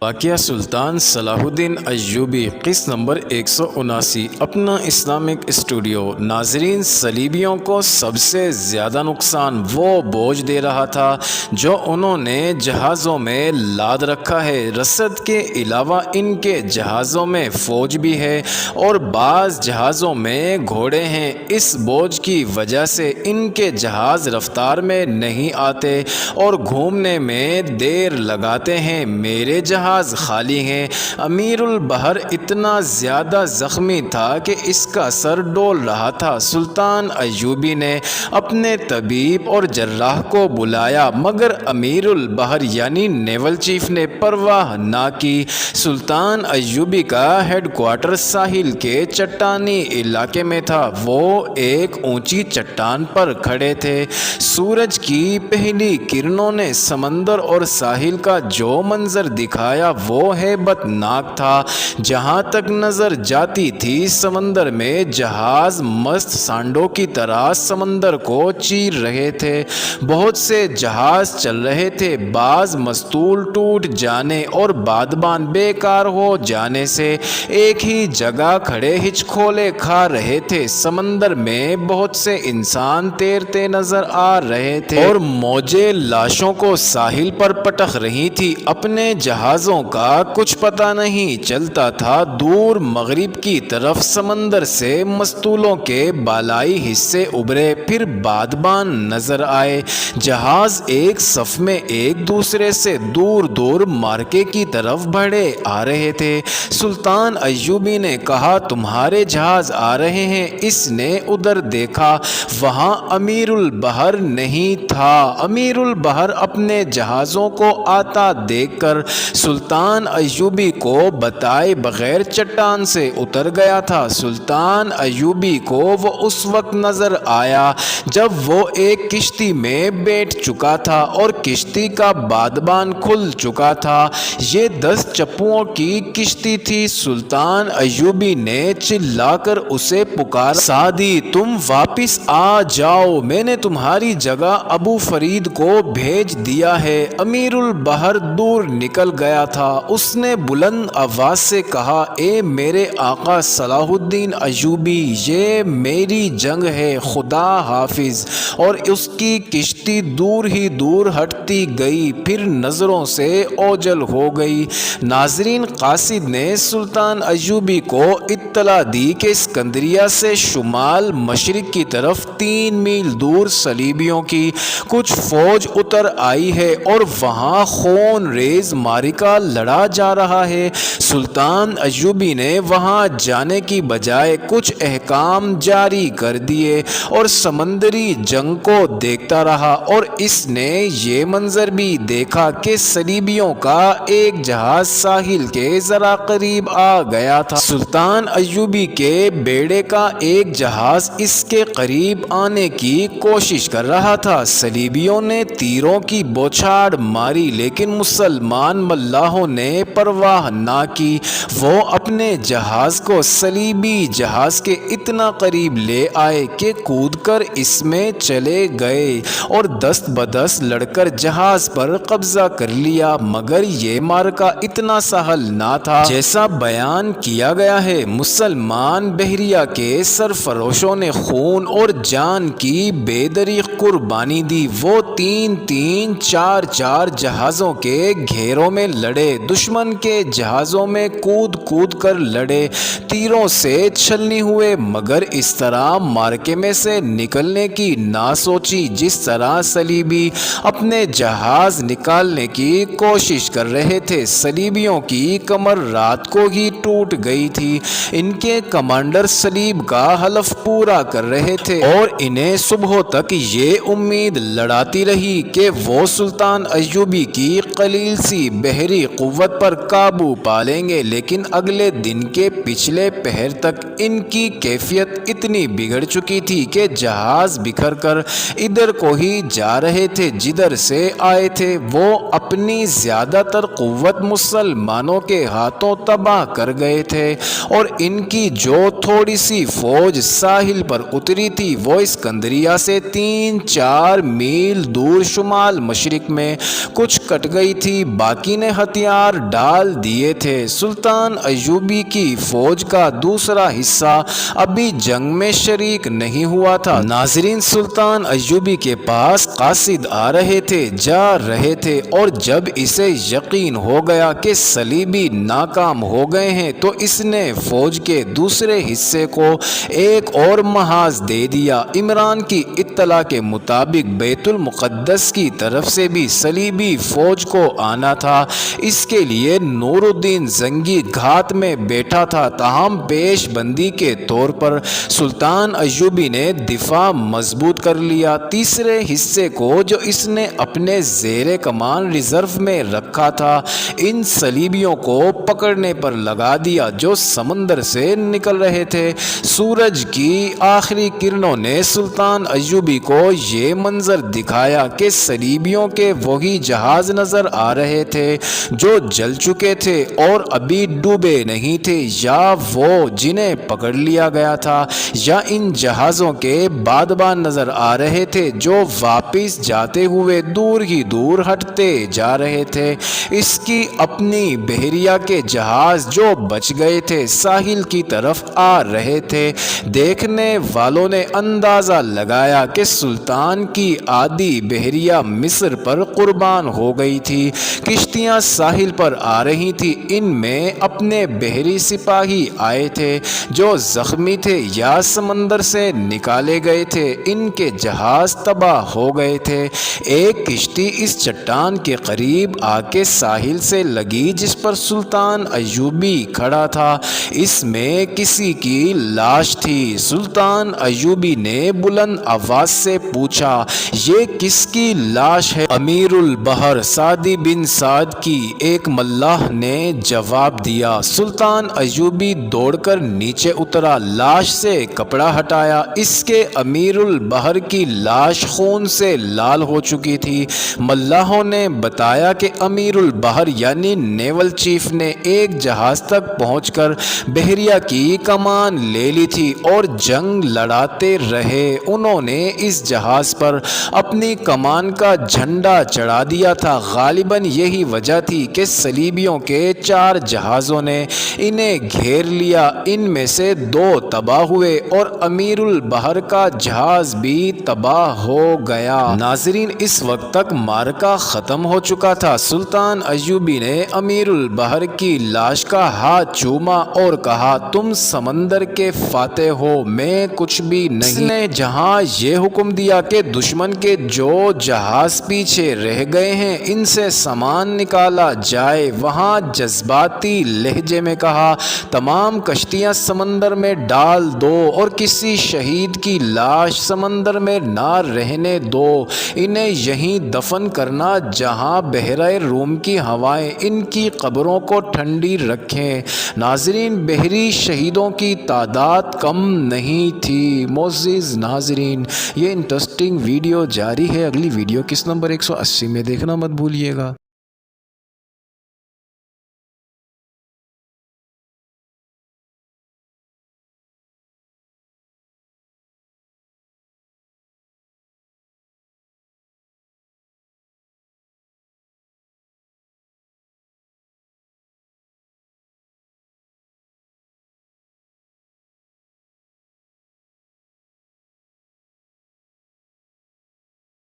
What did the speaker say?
واقعہ سلطان صلاح الدین ایوبی قسط نمبر 179 اپنا اسلامک اسٹوڈیو۔ ناظرین، صلیبیوں کو سب سے زیادہ نقصان وہ بوجھ دے رہا تھا جو انہوں نے جہازوں میں لاد رکھا ہے۔ رسد کے علاوہ ان کے جہازوں میں فوج بھی ہے اور بعض جہازوں میں گھوڑے ہیں۔ اس بوجھ کی وجہ سے ان کے جہاز رفتار میں نہیں آتے اور گھومنے میں دیر لگاتے ہیں۔ میرے جہاز خالی ہیں۔ امیر البحر اتنا زیادہ زخمی تھا کہ اس کا سر ڈول رہا تھا۔ سلطان ایوبی نے اپنے طبیب اور جراح کو بلایا مگر امیر البحر یعنی نیول چیف نے پرواہ نہ کی۔ سلطان ایوبی کا ہیڈ کوارٹر ساحل کے چٹانی علاقے میں تھا۔ وہ ایک اونچی چٹان پر کھڑے تھے۔ سورج کی پہلی کرنوں نے سمندر اور ساحل کا جو منظر دکھایا وہ ہیبت ناک تھا۔ جہاں تک نظر جاتی تھی سمندر میں جہاز مست سانڈوں کی طرح سمندر کو چیر رہے تھے۔ بہت سے جہاز چل رہے تھے، بعض مستول ٹوٹ جانے اور بادبان بیکار ہو جانے سے ایک ہی جگہ کھڑے ہچکولے کھا رہے تھے۔ سمندر میں بہت سے انسان تیرتے نظر آ رہے تھے اور موجیں لاشوں کو ساحل پر پٹک رہی تھی۔ اپنے جہازوں کا کچھ پتہ نہیں چلتا تھا۔ دور مغرب کی طرف سمندر سے مستولوں کے بالائی حصے ابھرے، پھر بادبان نظر آئے۔ جہاز ایک صف میں ایک دوسرے سے دور دور مارکے کی طرف بڑھے آ رہے تھے۔ سلطان ایوبی نے کہا، تمہارے جہاز آ رہے ہیں۔ اس نے ادھر دیکھا، وہاں امیر البحر نہیں تھا۔ امیر البحر اپنے جہازوں کو آتا دیکھ کر سلطان ایوبی کو بتائے بغیر چٹان سے اتر گیا تھا۔ سلطان ایوبی کو وہ اس وقت نظر آیا جب وہ ایک کشتی میں بیٹھ چکا تھا اور کشتی کا بادبان کھل چکا تھا۔ یہ 10 چپوؤں کی کشتی تھی۔ سلطان ایوبی نے چلا کر اسے پکارا، سعدی تم واپس آ جاؤ، میں نے تمہاری جگہ ابو فرید کو بھیج دیا ہے۔ امیر البحر دور نکل گیا تھا۔ اس نے بلند آواز سے کہا، اے میرے آقا صلاح الدین ایوبی، یہ میری جنگ ہے، خدا حافظ۔ اور اس کی کشتی دور ہی دور ہٹتی گئی، پھر نظروں سے اوجھل ہو گئی۔ ناظرین، قاصد نے سلطان ایوبی کو اطلاع دی کہ اسکندریہ سے شمال مشرق کی طرف 3 میل دور صلیبیوں کی کچھ فوج اتر آئی ہے اور وہاں خون ریز معرکہ لڑا جا رہا ہے۔ سلطان ایوبی نے وہاں جانے کی بجائے کچھ احکام جاری کر دیے اور سمندری جنگ کو دیکھتا رہا، اور اس نے یہ منظر بھی دیکھا کہ صلیبیوں کا ایک جہاز ساحل کے ذرا قریب آ گیا تھا۔ سلطان ایوبی کے بیڑے کا ایک جہاز اس کے قریب آنے کی کوشش کر رہا تھا۔ صلیبیوں نے تیروں کی بوچھاڑ ماری لیکن مسلمان ملاحوں نے پرواہ نہ کی۔ وہ اپنے جہاز کو صلیبی جہاز کے اتنا قریب لے آئے کہ کود کر اس میں چلے گئے اور دست بدست لڑ کر جہاز پر قبضہ کر لیا، مگر یہ معرکہ اتنا سہل نہ تھا جیسا بیان کیا گیا ہے۔ مسلمان بحریہ کے سرفروشوں نے خون اور جان کی بے دریغ قربانی دی۔ وہ 3-3، 4-4 جہازوں کے گھیروں میں لڑے، دشمن کے جہازوں میں کود کود کر لڑے، تیروں سے چھلنی ہوئے، مگر اس طرح معرکے میں سے نکلنے کی نہ سوچی جس طرح صلیبی اپنے جہاز نکالنے کی کوشش کر رہے تھے۔ صلیبیوں کی کمر رات کو ہی ٹوٹ گئی تھی۔ ان کے کمانڈر صلیب کا حلف پورا کر رہے تھے اور انہیں صبح تک یہ امید لڑاتی رہی کہ وہ سلطان ایوبی کی قلیل سی بحری قوت پر قابو پا لیں گے، لیکن اگلے دن کے پچھلے پہر تک ان کی کیفیت اتنی بگڑ چکی تھی کہ جہاز بکھر کر ادھر کو ہی جا رہے تھے جدھر سے آئے تھے۔ وہ اپنی زیادہ تر قوت مسلمانوں کے ہاتھوں تباہ کر گئے۔ گئے تھے اور ان کی جو تھوڑی سی فوج ساحل پر اتری تھی وہ اسکندریہ سے 3-4 میل دور شمال مشرق میں کچھ کٹ گئی تھی، باقی نے ہتھیار ڈال دیے تھے۔ سلطان ایوبی کی فوج کا دوسرا حصہ ابھی جنگ میں شریک نہیں ہوا تھا۔ ناظرین، سلطان ایوبی کے پاس قاصد آ رہے تھے، جا رہے تھے، اور جب اسے یقین ہو گیا کہ صلیبی ناکام ہو گئے ہیں تو اس نے فوج کے دوسرے حصے کو ایک اور محاذ دے دیا۔ عمران کی اطلاع کے مطابق بیت المقدس کی طرف سے بھی صلیبی فوج کو آنا تھا، اس کے لیے نور الدین زنگی گھات میں بیٹھا تھا، تاہم پیش بندی کے طور پر سلطان ایوبی نے دفاع مضبوط کر لیا۔ تیسرے حصے کو جو اس نے اپنے زیر کمان ریزرو میں رکھا تھا، ان صلیبیوں کو پکڑنے پر لگا دیا جو سمندر سے نکل رہے تھے۔ سورج کی آخری کرنوں نے سلطان ایوبی کو یہ منظر دکھایا کہ صلیبیوں کے وہی جہاز نظر آ رہے تھے جو جل چکے تھے اور ابھی ڈوبے نہیں تھے، یا وہ جنہیں پکڑ لیا گیا تھا، یا ان جہازوں کے بادبان نظر آ رہے تھے جو واپس جاتے ہوئے دور ہی دور ہٹتے جا رہے تھے۔ اس کی اپنی بحریہ کے جہاز جو بچ گئے تھے ساحل کی طرف آ رہے تھے۔ دیکھنے والوں نے اندازہ لگایا کہ سلطان کی آدھی بحریہ مصر پر قربان ہو گئی تھی۔ کشتیاں ساحل پر آ رہی تھیں، ان میں اپنے بحری سپاہی آئے تھے جو زخمی تھے یا سمندر سے نکالے گئے تھے، ان کے جہاز تباہ ہو گئے تھے۔ ایک کشتی اس چٹان کے قریب آ کے ساحل سے لگی جس پر سلطان ایوبی کھڑا تھا، اس میں کسی کی لاش تھی۔ سلطان ایوبی نے بلند آواز سے پوچھا، یہ کس کی لاش ہے؟ امیر البحر سعدی بن سعد کی، ایک ملاح نے جواب دیا۔ سلطان ایوبی دوڑ کر نیچے اترا، لاش سے کپڑا ہٹایا، اس کے امیر البحر کی لاش خون سے لال ہو چکی تھی۔ ملاحوں نے بتایا کہ امیر البحر یعنی نیول چیف نے ایک جہاز تک پہنچ کر بحریہ کی کمان لے لی تھی اور جنگ لڑاتے رہے۔ انہوں نے اس جہاز پر اپنی کمان کا جھنڈا چڑھا دیا تھا۔ غالباً یہی وجہ تھی کہ صلیبیوں کے 4 جہازوں نے انہیں گھیر لیا، ان میں سے 2 تباہ ہوئے اور امیر البحر کا جہاز بھی تباہ ہو گیا۔ ناظرین، اس وقت تک معرکہ ختم ہو چکا تھا۔ سلطان ایوبی نے امیر البحر کی لاش کا ہاتھ چوما اور کہا، تم سمندر کے فاتح ہو، میں کچھ بھی نہیں۔ اس نے جہاں یہ حکم دیا کہ دشمن کے جو جہاز پیچھے رہ گئے ہیں ان سے سامان نکالا جائے، وہاں جذباتی لہجے میں کہا، تمام کشتیاں سمندر میں ڈال دو اور کسی شہید کی لاش سمندر میں نہ رہنے دو، انہیں یہیں دفن کرنا جہاں بحیرہ روم کی ہوائیں ان کی قبروں کو ٹھنڈی رکھیں۔ ناظرین، بحری شہیدوں کی تعداد کم نہیں تھی۔ معزز ناظرین، یہ انٹرسٹنگ ویڈیو جاری ہے، اگلی ویڈیو کس نمبر 180 میں دیکھنا مت بھولیے گا۔